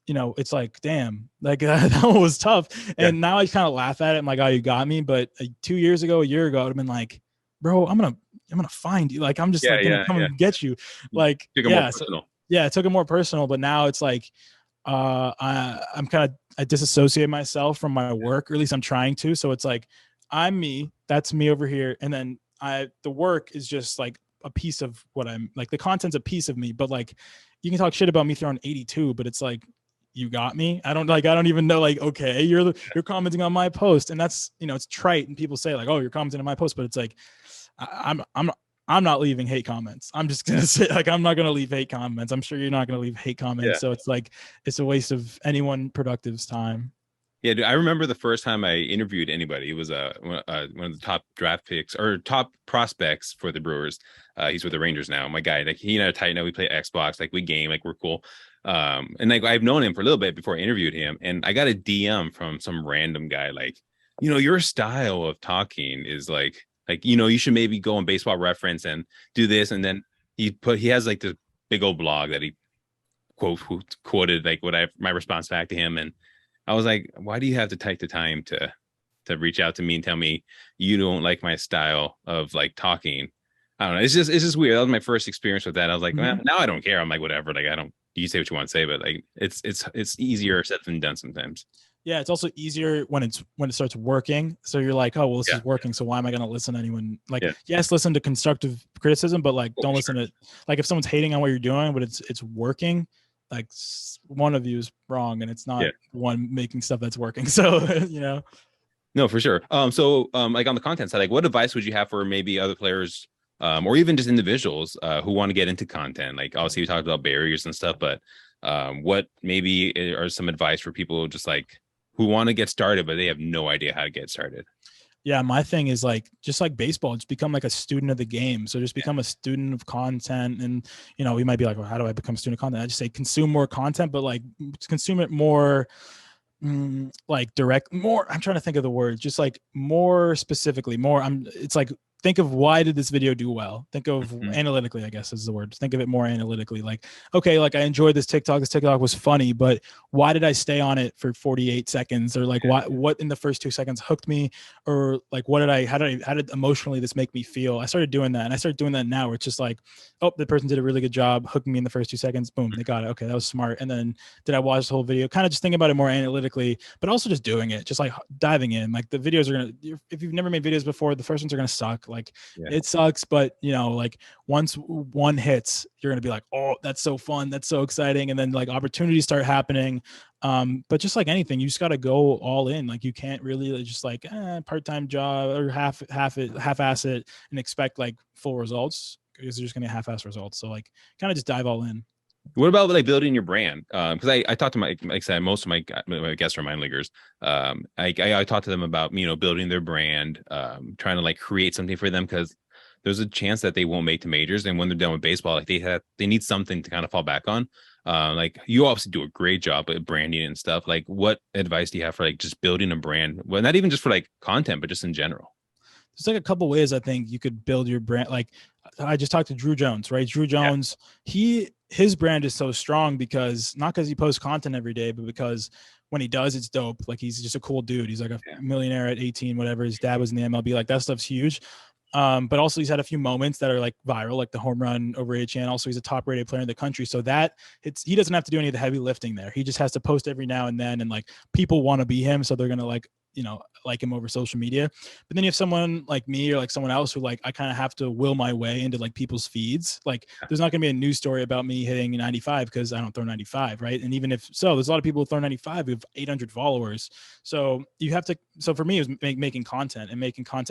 it's like, damn, like that one was tough. And now I kind of laugh at it. I'm like, oh, you got me. But 2 years ago, a year ago, I'd have been like, bro, I'm gonna find you. Like, I'm just gonna come and get you. Like, it more personal. It took it more personal. But now it's like, I disassociate myself from my work, or at least I'm trying to. So it's like, I'm me, that's me over here. And then the work is just like a piece of what I'm like, the content's a piece of me, but like, you can talk shit about me throwing 82, but it's like, you got me. I don't even know, like, okay, you're commenting on my post, and that's, it's trite. And people say like, oh, you're commenting on my post, but it's like, I'm not leaving hate comments. I'm just going to say, like, I'm not going to leave hate comments. I'm sure you're not going to leave hate comments. Yeah. So it's like, it's a waste of anyone productive's time. Yeah, dude, I remember the first time I interviewed anybody. It was one of the top draft picks or top prospects for the Brewers. He's with the Rangers now. My guy, like, he and I are tight now. We play Xbox, like we game, like we're cool. And like I've known him for a little bit before I interviewed him, and I got a DM from some random guy like, your style of talking is like you should maybe go on Baseball Reference and do this. And then he has like this big old blog that he quoted like my response back to him. And I was like, why do you have to take the time to reach out to me and tell me you don't like my style of like talking? I don't know. It's just weird. That was my first experience with that. I was like, well, now I don't care. I'm like, whatever. Like, you say what you want to say, but like, it's easier said than done sometimes. Yeah, it's also easier when it starts working. So you're like, oh, well, this is working. So why am I going to listen to anyone? Like, yes, listen to constructive criticism, but like, don't listen to, like, if someone's hating on what you're doing, but it's working, like one of you is wrong, and it's not one making stuff that's working. So, No, for sure. So like on the content side, like what advice would you have for maybe other players, or even just individuals who want to get into content? Like obviously we talked about barriers and stuff, but what maybe are some advice for people just like who want to get started, but they have no idea how to get started? Yeah, my thing is like, just like baseball, just become like a student of the game. So just become a student of content. And, we might be like, well, how do I become a student of content? I just say consume more content, but like consume it more like direct, more, I'm trying to think of the word, just like more specifically, it's like, think of why did this video do well? Think of analytically, I guess is the word. Think of it more analytically. Like, okay, like I enjoyed this TikTok. This TikTok was funny, but why did I stay on it for 48 seconds? Or like what in the first 2 seconds hooked me? Or like how did emotionally this make me feel? I started doing that, and I started doing that now where it's just like, oh, the person did a really good job hooking me in the first 2 seconds. Boom, they got it. Okay, that was smart. And then did I watch the whole video? Kind of just thinking about it more analytically, but also just doing it, just like diving in. Like the videos are if you've never made videos before, the first ones are gonna suck. Like it sucks, but like once one hits, you're gonna be like, oh, that's so fun, that's so exciting, and then like opportunities start happening. But just like anything, you just got to go all in. Like you can't really just like part-time job or half-ass it and expect like full results, because you're just gonna half-ass results. So like kind of just dive all in. What about like building your brand? Because I talked to like I said, most of my guests are minor leaguers. I talked to them about building their brand, trying to like create something for them, because there's a chance that they won't make the majors, and when they're done with baseball, like they need something to kind of fall back on. Like you obviously do a great job at branding and stuff. Like what advice do you have for like just building a brand? Well, not even just for like content, but just in general. There's like a couple ways I think you could build your brand. Like I just talked to Drew Jones, right? Drew Jones, his brand is so strong because not because he posts content every day, but because when he does, it's dope. Like he's just a cool dude. He's like a millionaire at 18, whatever. His dad was in the MLB. Like that stuff's huge. But also he's had a few moments that are like viral, like the home run over HN. Also, he's a top rated player in the country. So he doesn't have to do any of the heavy lifting there. He just has to post every now and then. And like people want to be him. So they're going to like, like him over social media. But then you have someone like me or like someone else who like I kind of have to will my way into like people's feeds. Like there's not going to be a news story about me hitting 95 because I don't throw 95, right? And even if so, there's a lot of people who throw 95 who have 800 followers. So you have to. So for me, it was making content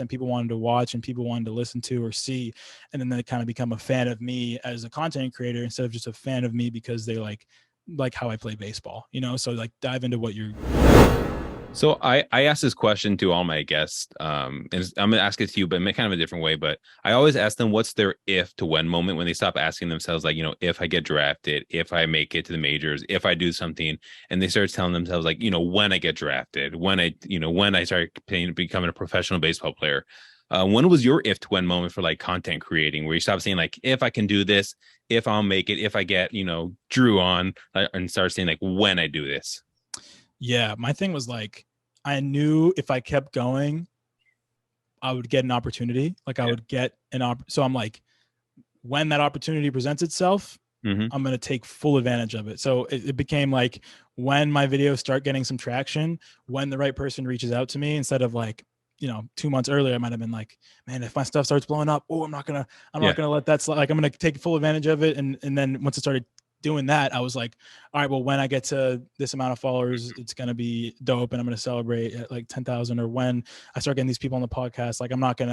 people wanted to watch and people wanted to listen to or see, and then they kind of become a fan of me as a content creator instead of just a fan of me because they like how I play baseball, so like dive into what you're. So I asked this question to all my guests, and I'm gonna ask it to you, but in kind of a different way. But I always ask them, what's their if to when moment when they stop asking themselves, like, if I get drafted, if I make it to the majors, if I do something, and they start telling themselves, like, when I get drafted, when I start becoming a professional baseball player. When was your if to when moment for like content creating, where you stop saying like, if I can do this, if I'll make it, if I get Drew on, and start saying like, when I do this. Yeah, my thing was like, I knew if I kept going, I would get an opportunity. Like I would get so I'm like, when that opportunity presents itself, I'm going to take full advantage of it. So it became like when my videos start getting some traction, when the right person reaches out to me, instead of like, 2 months earlier, I might've been like, man, if my stuff starts blowing up, I'm not going to let that slide. Like I'm going to take full advantage of it. And then once it started doing that, I was like, all right, well, when I get to this amount of followers, it's going to be dope. And I'm going to celebrate at like 10,000, or when I start getting these people on the podcast, like I'm not going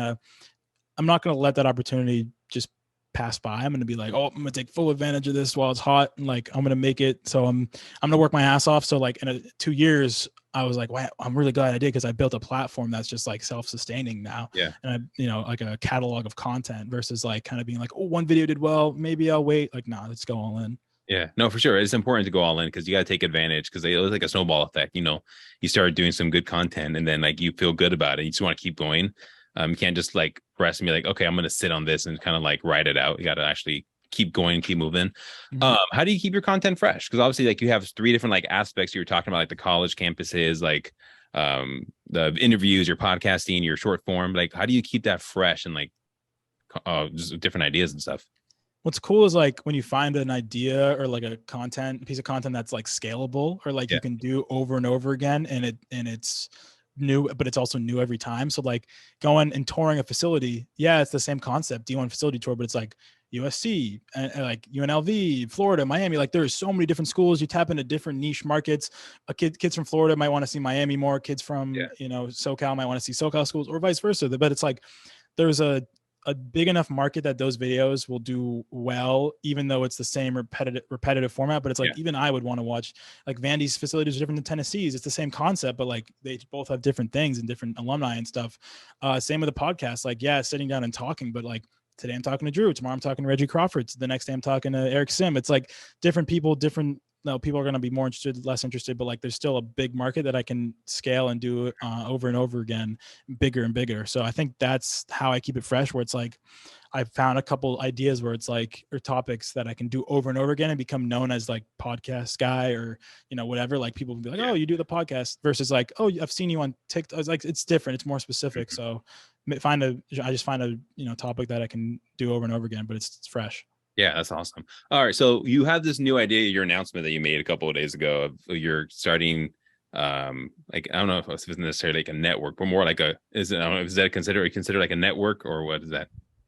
to let that opportunity just pass by. I'm going to be like, I'm going to take full advantage of this while it's hot. And like, I'm going to make it. So I'm going to work my ass off. So like in 2 years, I was like, wow, I'm really glad I did, because I built a platform that's just like self-sustaining now. Yeah. And I, like a catalog of content versus like kind of being like, one video did well, maybe I'll wait. Like, nah, let's go all in. Yeah, no, for sure. It's important to go all in because you got to take advantage, because it was like a snowball effect. You start doing some good content and then like you feel good about it. You just want to keep going. You can't just like rest and be like, okay, I'm going to sit on this and kind of like ride it out. You got to actually keep going, keep moving. How do you keep your content fresh? Because obviously like you have 3 different like aspects you were talking about, like the college campuses, like the interviews, your podcasting, your short form. Like how do you keep that fresh and like just different ideas and stuff? What's cool is like when you find an idea or like a piece of content that's like scalable, or like you can do over and over again, and it's new, but it's also new every time. So like going and touring a facility, it's the same concept, D1 facility tour, but it's like USC and like UNLV, Florida, Miami. Like there's so many different schools. You tap into different niche markets. Kids from Florida might want to see Miami more. Kids from SoCal might want to see SoCal schools, or vice versa. But it's like there's a big enough market that those videos will do well, even though it's the same repetitive format. But it's like, even I would want to watch, like Vandy's facilities are different than Tennessee's. It's the same concept, but like they both have different things and different alumni and stuff. Same with the podcast, like, sitting down and talking, but like today I'm talking to Drew, tomorrow I'm talking to Reggie Crawford, the next day I'm talking to Eric Sim. It's like different people, people are going to be more interested, less interested, but like there's still a big market that I can scale and do over and over again, bigger and bigger. So I think that's how I keep it fresh, where it's like I've found a couple ideas where it's like, or topics that I can do over and over again and become known as like podcast guy, or whatever. Like people will be like, oh, you do the podcast, versus like, oh, I've seen you on TikTok. It's like, it's different, it's more specific. So I just find a topic that I can do over and over again, but it's fresh. Yeah, that's awesome. All right, so you have this new idea, your announcement that you made a couple of days ago, of you're starting, like, I don't know if it's necessarily like a network, but more like is that considered like a network, or what is that?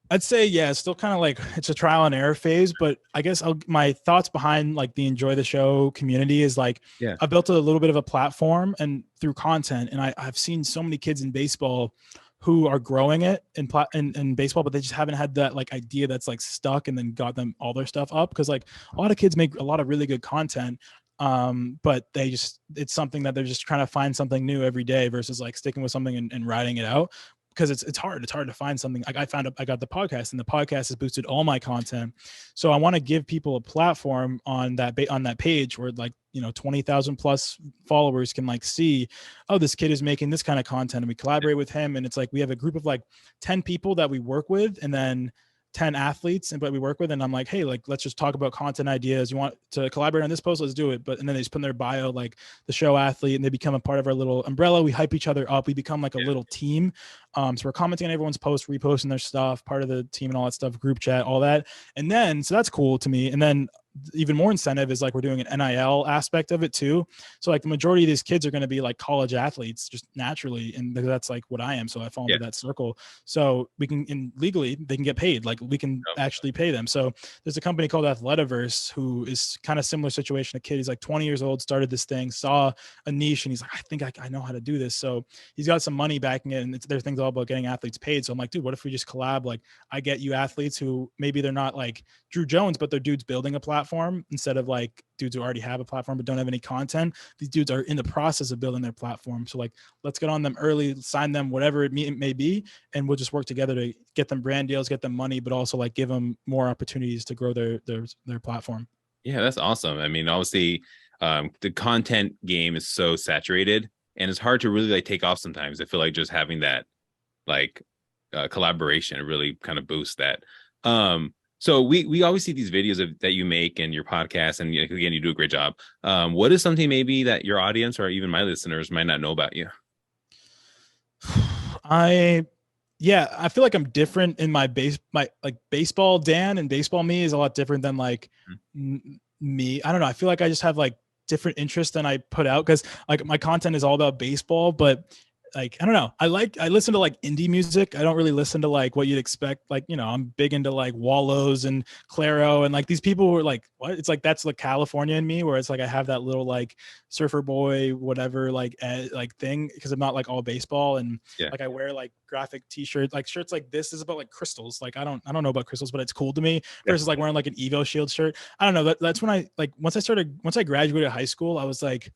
I'd say, it's still kind of like it's a trial and error phase, but I guess my thoughts behind like the Enjoy the Show community is like, I built a little bit of a platform and through content, and I've seen so many kids in baseball who are growing it in baseball, but they just haven't had that like idea that's like stuck and then got them all their stuff up. Cause like a lot of kids make a lot of really good content. But it's something that they're just trying to find something new every day versus like sticking with something and riding it out. Because it's hard to find something. Like I got the podcast, and the podcast has boosted all my content. So I want to give people a platform on that page where like 20,000 plus followers can like see, oh, this kid is making this kind of content, and we collaborate with him. And it's like we have a group of like 10 people that we work with, and then 10 athletes but we work with, and I'm like, hey, like let's just talk about content ideas. You want to collaborate on this post, let's do it. And then they just put in their bio like the show athlete, and they become a part of our little umbrella. We hype each other up, we become like a little team. So we're commenting on everyone's post, reposting their stuff, part of the team and all that stuff, group chat, all that. And then so that's cool to me. And then even more incentive is like we're doing an NIL aspect of it too. So like the majority of these kids are going to be like college athletes just naturally, and that's like what I am. So I fall Yeah. into that circle. So we can, and legally they can get paid. Like we can actually pay them. So there's a company called Athletiverse who is kind of similar situation. A kid, he's like 20 years old, started this thing, saw a niche, and he's like, I think I know how to do this. So he's got some money backing it, and their thing's all about getting athletes paid. So I'm like, dude, what if we just collab? Like I get you athletes who maybe they're not like Drew Jones, but they're dudes building a platform instead of like dudes who already have a platform but don't have any content. These dudes are in the process of building their platform. So like, let's get on them early, sign them, whatever it may be, and we'll just work together to get them brand deals, get them money, but also like give them more opportunities to grow their platform. Yeah, that's awesome. I mean, obviously, the content game is so saturated, and it's hard to really like take off sometimes. I feel like just having that like collaboration really kind of boosts that. So we always see these videos that you make and your podcast, and again, you do a great job. What is something maybe that your audience or even my listeners might not know about you? I feel like I'm different in my like baseball Dan and baseball me is a lot different than like me. I don't know. I feel like I just have like different interests than I put out because like my content is all about baseball, but like I don't know. I listen to like indie music. I don't really listen to like what you'd expect. Like, you know, I'm big into like Wallows and Claro and like these people who are like, what? It's like that's the California in me where it's like I have that little like surfer boy, whatever, like thing because I'm not like all baseball and Yeah. like I wear like graphic t-shirts, like shirts like this is about like crystals. Like I don't know about crystals, but it's cool to me versus like wearing like an Evo Shield shirt. I don't know. That's when I like once I graduated high school, I was like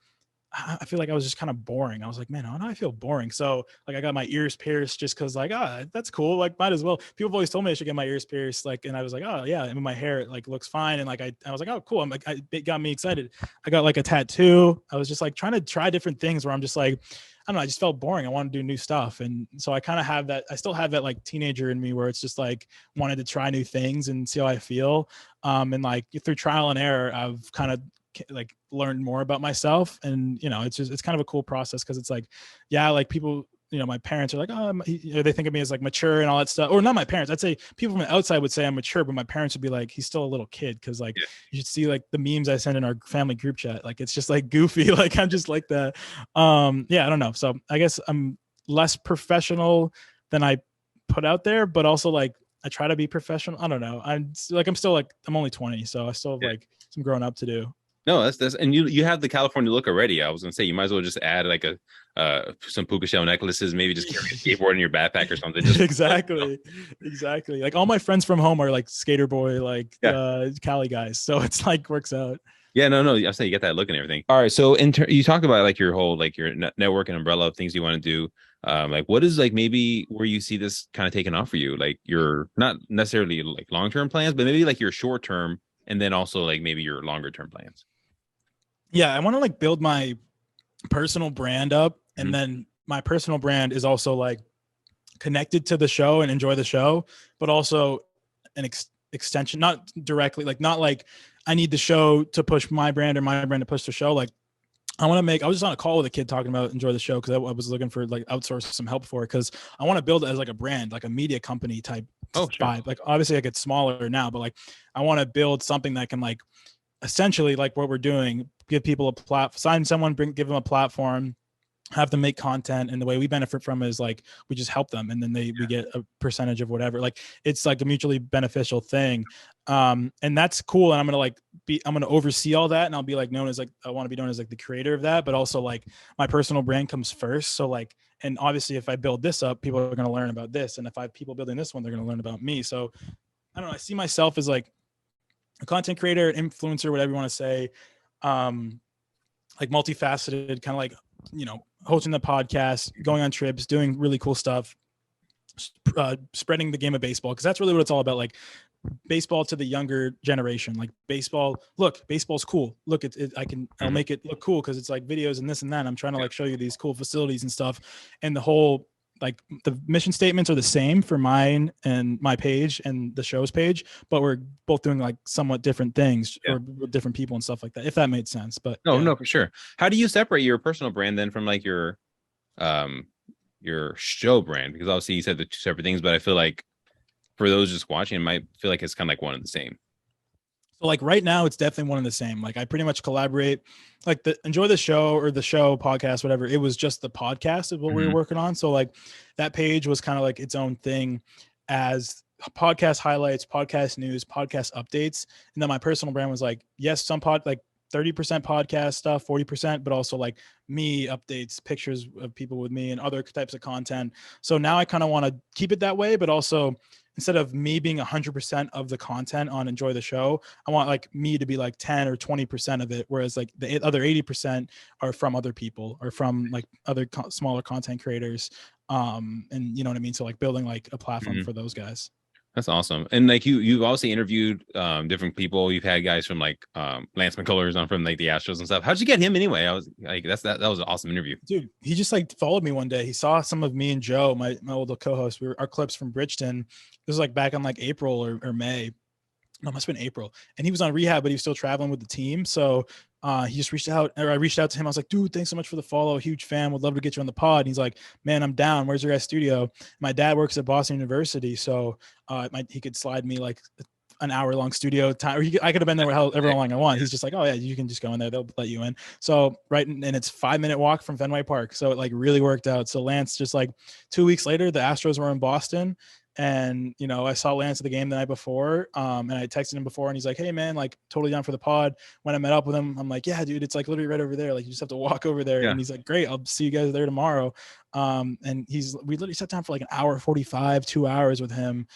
I feel like I was just kind of boring. I was like, man, how do I feel boring? So like I got my ears pierced just because like, that's cool. Like might as well. People have always told me I should get my ears pierced. Like, and I was like, oh yeah. And my hair like looks fine. And like, I was like, oh cool. I'm like, it got me excited. I got like a tattoo. I was just like trying to try different things where I'm just like, I don't know. I just felt boring. I wanted to do new stuff. And so I kind of have that. I still have that like teenager in me where it's just like wanted to try new things and see how I feel. And like through trial and error, I've kind of like learned more about myself, and you know it's kind of a cool process because it's like like people, you know, my parents are like, oh, you know, they think of me as like mature and all that stuff, or not my parents, I'd say people from the outside would say I'm mature, but my parents would be like, he's still a little kid because like you should see like the memes I send in our family group chat, like it's just like goofy. Like I'm just like that. I don't know, so I guess I'm less professional than I put out there, but also like I try to be professional. I don't know, I'm only 20, so I still have like some growing up to do. No, that's and you have the California look already. I was gonna say you might as well just add like a some puka shell necklaces, maybe just carry a skateboard in your backpack or something. Just exactly. Like all my friends from home are like skater boy, like Cali guys. So it's like works out. Yeah, no. I say you get that look and everything. All right, so you talk about like your whole like your network and umbrella of things you want to do. Like what is like maybe where you see this kind of taking off for you? Like your not necessarily like long-term plans, but maybe like your short term and then also like maybe your longer term plans. Yeah, I want to like build my personal brand up, and then my personal brand is also like connected to the show and enjoy the show, but also an extension, not directly, like not like I need the show to push my brand or my brand to push the show. Like I was just on a call with a kid talking about enjoy the show because I was looking for like outsource some help for it because I want to build it as like a brand, like a media company type vibe. Like obviously I get smaller now, but like I want to build something that can like essentially like what we're doing, give people a sign someone, give them a platform, have them make content, and the way we benefit from it is like we just help them, and then we get a percentage of whatever. Like it's like a mutually beneficial thing, and that's cool. And I'm gonna oversee all that, and I'll be like known as like I want to be known as like the creator of that, but also like my personal brand comes first. So like, and obviously if I build this up, people are gonna learn about this, and if I have people building this one, they're gonna learn about me. So I don't know. I see myself as like a content creator, influencer, whatever you want to say, like multifaceted, kind of like, you know, hosting the podcast, going on trips, doing really cool stuff, spreading the game of baseball, because that's really what it's all about. Like baseball to the younger generation. Like baseball's cool. Look, I'll make it look cool because it's like videos and this and that. I'm trying to like show you these cool facilities and stuff, and the whole like the mission statements are the same for mine and my page and the show's page, but we're both doing like somewhat different things or with different people and stuff like that, if that made sense. But no, for sure. How do you separate your personal brand then from like your show brand? Because obviously you said the two separate things, but I feel like for those just watching, it might feel like it's kind of like one and the same. So like right now, it's definitely one and the same. Like I pretty much collaborate, like the enjoy the show or the show podcast, whatever. It was just the podcast of what we were Mhm. working on. So like that page was kind of like its own thing as podcast highlights, podcast news, podcast updates. And then my personal brand was like, yes, some pod like 30% podcast stuff, 40%, but also like me updates, pictures of people with me and other types of content. So now I kind of want to keep it that way, but also instead of me being 100% of the content on Enjoy the Show, I want like me to be like 10 or 20% of it. Whereas like the other 80% are from other people or from like other smaller content creators. And you know what I mean? So like building like a platform Mhm. for those guys. That's awesome. And like you've obviously interviewed different people. You've had guys from like Lance McCullers on from like the Astros and stuff. How'd you get him anyway? I was like, that was an awesome interview. Dude, he just like followed me one day. He saw some of me and Joe, my old co-host. We were our clips from Bridgeton. This was like back in like April or May. No, it must have been April. And he was on rehab, but he was still traveling with the team. So he just reached out, or I reached out to him. I was like, dude, thanks so much for the follow. Huge fan. Would love to get you on the pod. And he's like, man, I'm down. Where's your guys' studio? My dad works at Boston University. So he could slide me like an hour long studio time. Or I could have been there however long I want. He's just like, oh yeah, you can just go in there. They'll let you in. So and it's 5-minute walk from Fenway Park. So it like really worked out. So Lance just like 2 weeks later, the Astros were in Boston. And, you know, I saw Lance at the game the night before. And I texted him before and he's like, hey man, like totally down for the pod. When I met up with him, I'm like, yeah, dude, it's like literally right over there. Like you just have to walk over there. Yeah. And he's like, great, I'll see you guys there tomorrow. And we literally sat down for like an hour 45, 2 hours with him.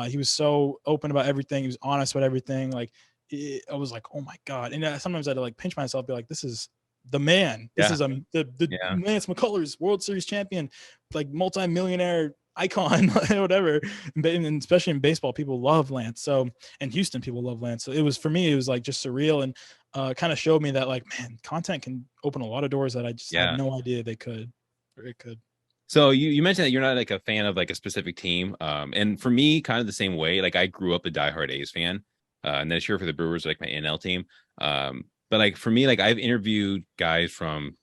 He was so open about everything. He was honest about everything. Like I was like, oh my God. And sometimes I'd like pinch myself, be like, this is the man. This Yeah. is the Yeah. Lance McCullers World Series champion, like multi-millionaire icon, whatever. And especially in baseball, people love Lance. So in Houston, people love Lance. So it was, for me, it was like just surreal and kind of showed me that like, man, content can open a lot of doors that I just had Yeah. no idea they could, or it could. So you mentioned that you're not like a fan of like a specific team. And for me, kind of the same way. Like I grew up a diehard A's fan. And then sure for the Brewers, like my NL team. But like for me, like I've interviewed guys from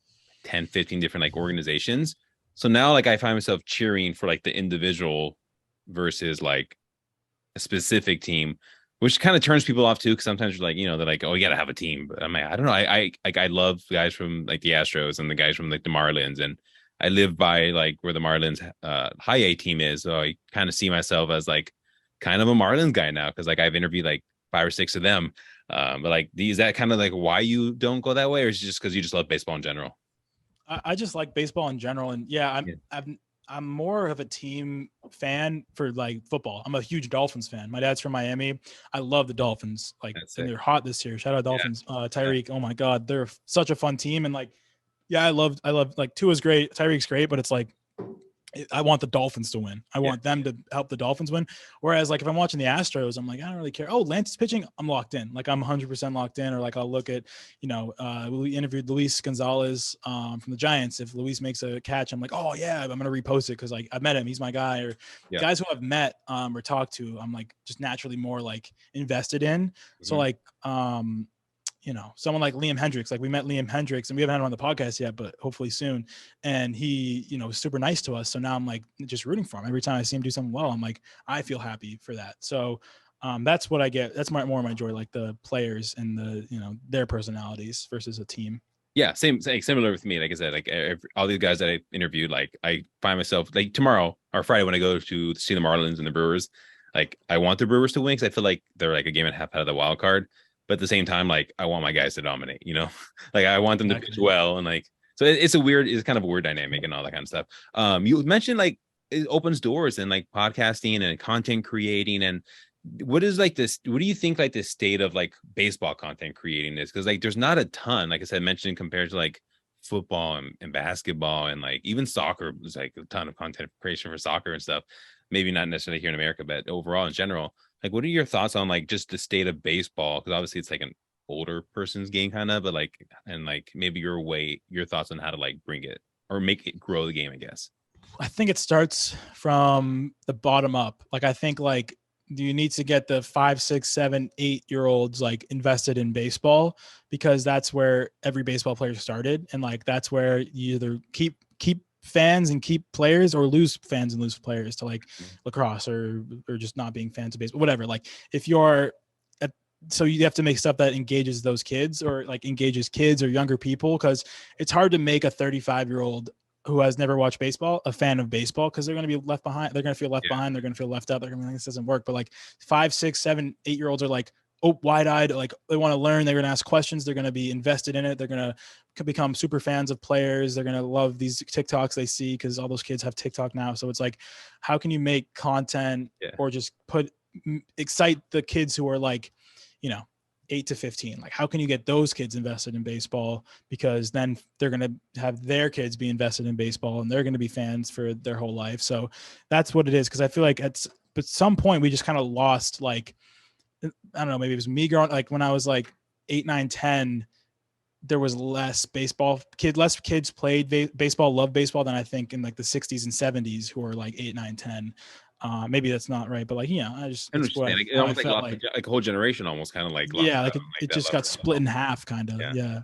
10, 15 different like organizations. So now like I find myself cheering for like the individual versus like a specific team, which kind of turns people off too. Cause sometimes you're like, they're like, oh, you gotta have a team. But I'm like, I don't know. I love guys from like the Astros and the guys from like the Marlins. And I live by like where the Marlins high A team is. So I kind of see myself as like kind of a Marlins guy now. Cause like I've interviewed like 5 or 6 of them. But like, is that kind of like why you don't go that way, or is it just because you just love baseball in general? I just like baseball in general. And yeah, Yeah, I'm more of a team fan for like football. I'm a huge Dolphins fan. My dad's from Miami. I love the Dolphins. Like, that's and it. they're hot this year. Shout out Yeah, Dolphins. yeah. Tyreek. Oh my God, they're such a fun team. And like, yeah, I love like Tua's great. Tyreek's great, but it's like I want the Dolphins to win. I Yeah. want them to help the Dolphins win. Whereas, like, if I'm watching the Astros, I'm like, I don't really care. Oh, Lance is pitching. I'm locked in. Like, I'm 100% locked in. Or like, I'll look at, we interviewed Luis Gonzalez from the Giants. If Luis makes a catch, I'm like, oh yeah, I'm gonna repost it because like I met him. He's my guy. Or Yeah. guys who I've met or talked to, I'm like just naturally more like invested in. So Mhm. like, someone like Liam Hendricks, like we met Liam Hendricks and we haven't had him on the podcast yet, but hopefully soon. And he, was super nice to us. So now I'm like just rooting for him. Every time I see him do something well, I'm like, I feel happy for that. So that's what I get. That's more my joy, like the players and their personalities versus a team. Yeah, similar with me. Like I said, like all these guys that I interviewed, like I find myself like tomorrow or Friday when I go to see the Marlins and the Brewers, like I want the Brewers to win because I feel like they're like a game and a half out of the wild card. But at the same time, like I want my guys to dominate. Like I want them to pitch Exactly. well, and like so it's kind of a weird dynamic and all that kind of stuff. You mentioned like it opens doors and like podcasting and content creating and what is like this, what do you think like the state of like baseball content creating is? Because like there's not a ton, like I said, mentioned compared to like football and basketball and like even soccer. There's like a ton of content creation for soccer and stuff. Maybe not necessarily here in America, but overall in general, like what are your thoughts on like just the state of baseball? Because obviously it's like an older person's game kind of, but like and like maybe your thoughts on how to like bring it or make it grow the game, I guess. I think it starts from the bottom up. Like I think like you need to get the 5, 6, 7, 8 year olds like invested in baseball because that's where every baseball player started. And like that's where you either keep fans and keep players or lose fans and lose players to like lacrosse or just not being fans of baseball, whatever. Like if you're at so you have to make stuff that engages those kids or like engages kids or younger people, because it's hard to make a 35-year-old who has never watched baseball a fan of baseball, because they're going to be left behind. They're going to feel left Yeah. behind. They're going to feel left out. They're going to be like, this doesn't work. But like 5, 6, 7, 8 year olds are like, oh, wide eyed. Like they want to learn. They're going to ask questions. They're going to be invested in it. They're going to become super fans of players. They're going to love these TikToks they see, because all those kids have TikTok now. So it's like, how can you make content Yeah. or just excite the kids who are like, 8 to 15? Like, how can you get those kids invested in baseball? Because then they're going to have their kids be invested in baseball and they're going to be fans for their whole life. So that's what it is. Cause I feel like at some point we just kind of lost, like, I don't know, maybe it was me growing, like when I was like 8, 9, 10, there was less kids played baseball, loved baseball than I think in like the 60s and 70s who were like 8, 9, 10. Maybe that's not right, but like, I understand. Like, it how I almost like felt lost like. like a whole generation almost kind of like lost Yeah, out like on like it that just love got for split baseball. in half, kind of. Yeah. Yeah.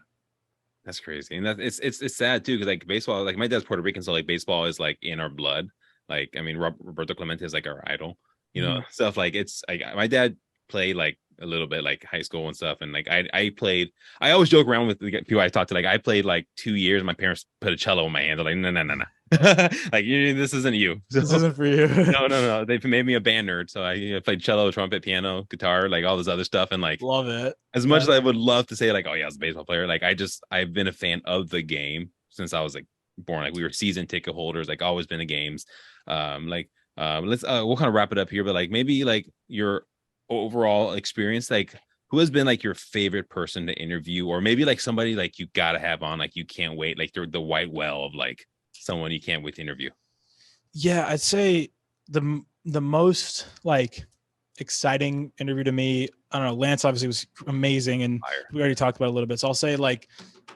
That's crazy. And it's sad too, because like baseball, like my dad's Puerto Rican, so like baseball is like in our blood. Like, I mean, Roberto Clemente is like our idol, Mhm. stuff like it's like my dad played like a little bit like high school and stuff. And like I played, I always joke around with the people I talk to, like I played like 2 years. My parents put a cello in my hand. They're like, no, no, no, no. Like this isn't you. This So isn't for you. no, no, no. They made me a band nerd. So I played cello, trumpet, piano, guitar, like all this other stuff. And like Love it. as much Yeah. as I would love to say like, oh yeah, I was a baseball player, like I've been a fan of the game since I was like born. Like we were season ticket holders, like always been to games. Let's we'll kind of wrap it up here, but like maybe like your overall experience, like who has been like your favorite person to interview, or maybe like somebody like you gotta have on, like you can't wait, like the white whale of like someone you can't wait to interview. Yeah, I'd say the most like exciting interview to me, I don't know, Lance obviously was amazing, and Fire. we already talked about it a little bit. So I'll say like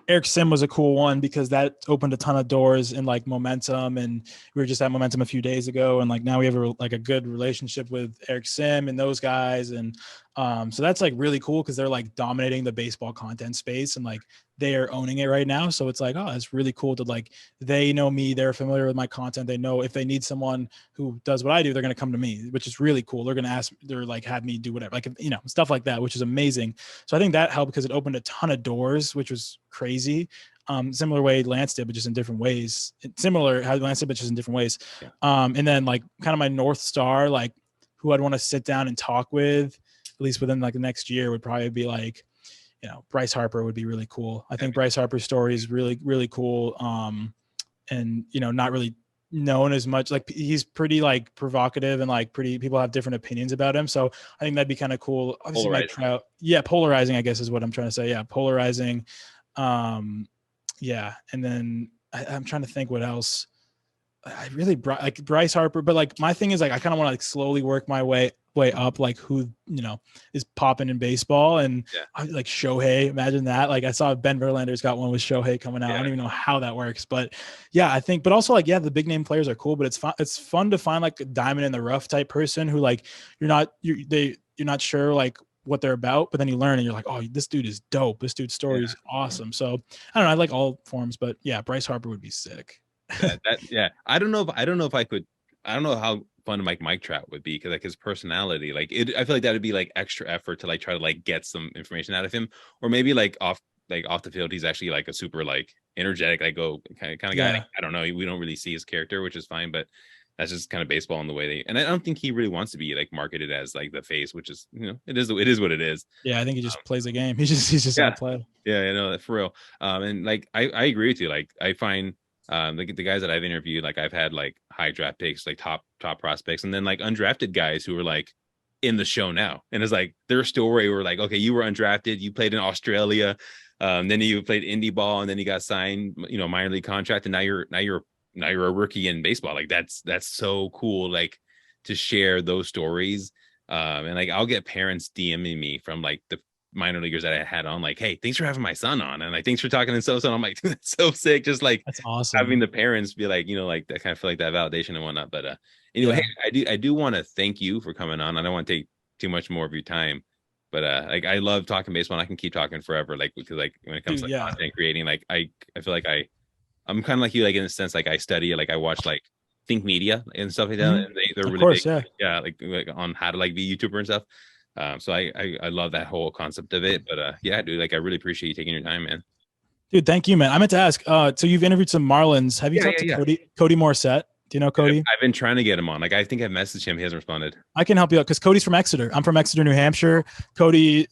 Eric Sim was a cool one, because that opened a ton of doors in like momentum, and we were just at momentum a few days ago, and like now we have like a good relationship with Eric Sim and those guys, and so that's like really cool, because they're like dominating the baseball content space, and like they are owning it right now. So it's like, oh, it's really cool to like, they know me, they're familiar with my content, they know if they need someone who does what I do, they're going to come to me, which is really cool. They're going to ask, they're like, have me do whatever, like, stuff like that, which is amazing. So I think that helped, because it opened a ton of doors, which was crazy. Similar way Lance did, but just in different ways. Similar how Lance did, but just in different ways. Yeah. And then like kind of my North Star, like who I'd want to sit down and talk with, at least within like the next year, would probably be like, Bryce Harper would be really cool. I think Bryce Harper's story is really, really cool. And, not really known as much. Like he's pretty like provocative, and like people have different opinions about him. So I think that'd be kind of cool. Obviously Mike Trout. Yeah. Polarizing, I guess is what I'm trying to say. Yeah. Polarizing. Yeah. And then I'm trying to think what else. I really like Bryce Harper, but like my thing is like I kind of want to like slowly work my way up, like who is popping in baseball, and like Shohei. Imagine that. Like I saw Ben Verlander's got one with Shohei coming out. I don't even know how that works, but yeah, I think. But also like the big name players are cool, but it's fun to find like a diamond in the rough type person who like you're not sure like what they're about, but then you learn and you're like, oh, this dude is dope. This dude's story is awesome. So I don't know. I like all forms, but yeah, Bryce Harper would be sick. I don't know if I could. I don't know how fun Mike Trout would be, because like his personality, like I feel like that would be like extra effort to like try to like get some information out of him, or maybe like off the field he's actually like a super like energetic, like go kind of guy. Like, I don't know, we don't really see his character, which is fine, but that's just kind of baseball in the way they. And I don't think he really wants to be like marketed as like the face, which is it is what it is. Yeah, I think he just plays a game. He's just a player. Yeah, I know that for real. And like I agree with you. Like I find. The guys that I've interviewed, like I've had like high draft picks, like top prospects, and then like undrafted guys who are like in the show now, and it's like their story were like, okay, you were undrafted, you played in Australia, then you played indie ball, and then you got signed, minor league contract, and now you're a rookie in baseball. Like that's so cool, like to share those stories. And like I'll get parents DMing me from like the minor leaguers that I had on, like, hey, thanks for having my son on, and like thanks for talking to so. I'm like, that's so sick. Just like that's awesome. Having the parents be like, like that kind of feel like that validation and whatnot. But anyway, hey, I do want to thank you for coming on. I don't want to take too much more of your time, but like I love talking baseball, and I can keep talking forever. Like because like when it comes to like, content creating, like I feel like I'm kind of like you, like in a sense, like I study, like I watch like Think Media and stuff like that. And they're really big, like on how to like be a YouTuber and stuff. So I love that whole concept of it. But yeah, dude, like I really appreciate you taking your time, man. Dude, thank you, man. I meant to ask. So you've interviewed some Marlins. Have you Yeah, talked yeah, to yeah. Cody Morissette? Do you know Dude, Cody? I've been trying to get him on. Like I think I've messaged him. He hasn't responded. I can help you out because Cody's from Exeter. I'm from Exeter, New Hampshire. Cody's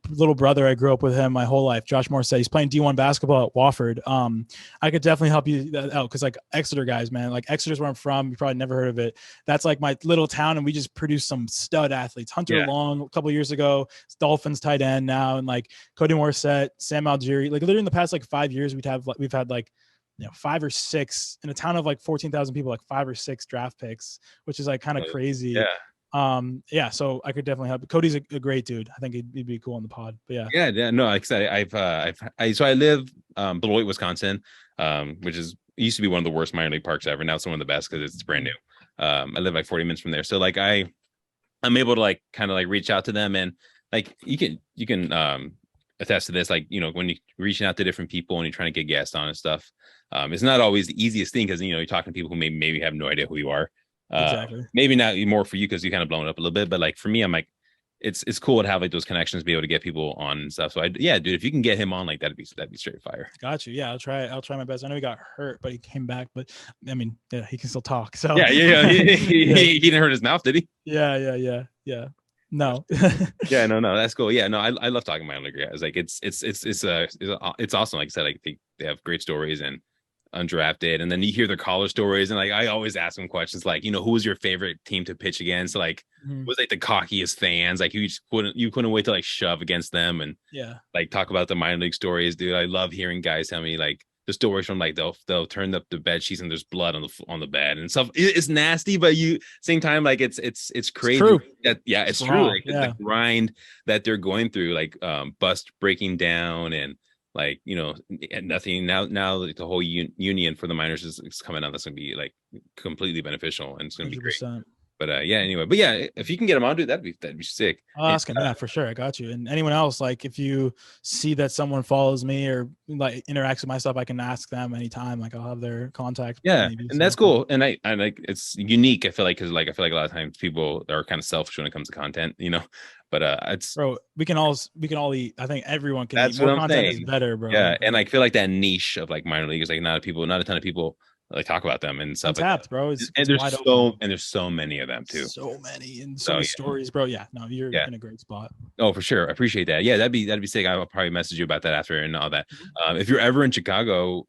little brother. I grew up with him my whole life. Josh Moore said he's playing D1 basketball at Wofford. I could definitely help you out because like Exeter guys, man, like Exeter's where I'm from. You probably never heard of it. That's like my little town, and we just produce some stud athletes. Hunter Yeah. Long a couple years ago, Dolphins tight end now, and like Cody Morissette, Sam Algieri. Like literally in the past like 5 years, we've had like 5 or 6 in a town of like 14,000 people, like 5 or 6 draft picks, which is like kind of crazy. Yeah. Yeah, so I could definitely help. Cody's a great dude. I think he'd be cool on the pod. But yeah, Yeah, yeah, no, like I said, so I live Beloit, Wisconsin, which is it used to be one of the worst minor league parks ever. Now it's one of the best because it's brand new. I live like 40 minutes from there, so like I'm able to like kind of like reach out to them and like you can attest to this, like when you're reaching out to different people and you're trying to get guests on and stuff. It's not always the easiest thing because you're talking to people who maybe have no idea who you are. exactly. Maybe not more for you because you kind of blown it up a little bit, but like for me, I'm like it's cool to have like those connections, be able to get people on and stuff. So yeah, dude, if you can get him on, like that'd be straight fire. Got you. Yeah, I'll try my best. I know he got hurt, but he came back. But I mean, yeah, he can still talk. So Yeah, yeah, yeah. yeah, He didn't hurt his mouth, did he? yeah. No. Yeah, no, that's cool. Yeah, no, I love talking about minor guys. Like it's awesome. Like I said, like they have great stories and undrafted, and then you hear their college stories, and like I always ask them questions like, who was your favorite team to pitch against? Like, Mhm. was like the cockiest fans? Like you couldn't wait to like shove against them and Yeah, like talk about the minor league stories, dude. I love hearing guys tell me like the stories from like they'll turn up the bed sheets and there's blood on the bed and stuff. It's nasty, but same time like it's it's crazy true. that yeah, It's it's true. raw. Like the Yeah, grind that they're going through, like bust breaking down and like and nothing now like, the whole union for the miners is coming out. That's gonna be like completely beneficial and it's gonna be great. 100%. But yeah, anyway, but yeah, if you can get them on, dude, that'd be sick. I'll And, ask him. Yeah, for sure. I got you. And anyone else, like if you see that someone follows me or like interacts with my stuff, I can ask them anytime. Like I'll have their contact. yeah, Maybe. and that's So cool. And I like it's unique. I feel like because like I feel like a lot of times people are kind of selfish when it comes to content. But it's bro, we can all eat. I think everyone can eat. that's what More I'm content is saying. better, bro. Yeah, and I feel like that niche of like minor leaguers, like not a ton of people like talk about them and stuff like that. Untapped, bro. And It's there's wide open. there's so many of them too. So many and so So many yeah, stories, bro. Yeah, no, you're yeah. in a great spot. Oh, for sure. I appreciate that. Yeah, that'd be sick. I'll probably message you about that after and all that. Mhm. If you're ever in Chicago,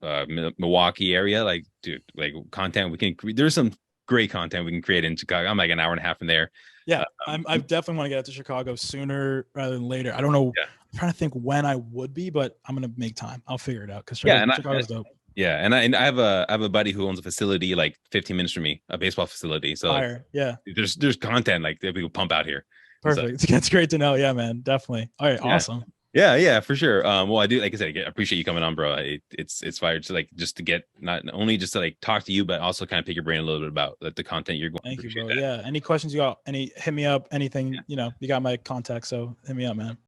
Milwaukee area, like dude, like content we can. There's some great content we can create in Chicago. I'm like an hour and a half from there. Yeah, I Um, definitely want to get out to Chicago sooner rather than later. I don't know. yeah, I'm trying to think when I would be, but I'm gonna make time. I'll figure it out because yeah, and Chicago's dope. yeah, and I have a buddy who owns a facility like 15 minutes from me, a baseball facility. So like, Fire. Yeah. there's content like that people pump out here. So Perfect. That's great to know. Yeah, man. Definitely. All right. yeah. Awesome. Yeah, for sure. Well, I do, like I said, I appreciate you coming on, bro. It's fired to like just to get not only just to like talk to you, but also kind of pick your brain a little bit about like the content you're going. Thank you, Appreciate bro. that. Yeah. Any questions you got? Hit me up. Yeah. Anything, you got my contact. So hit me up, man.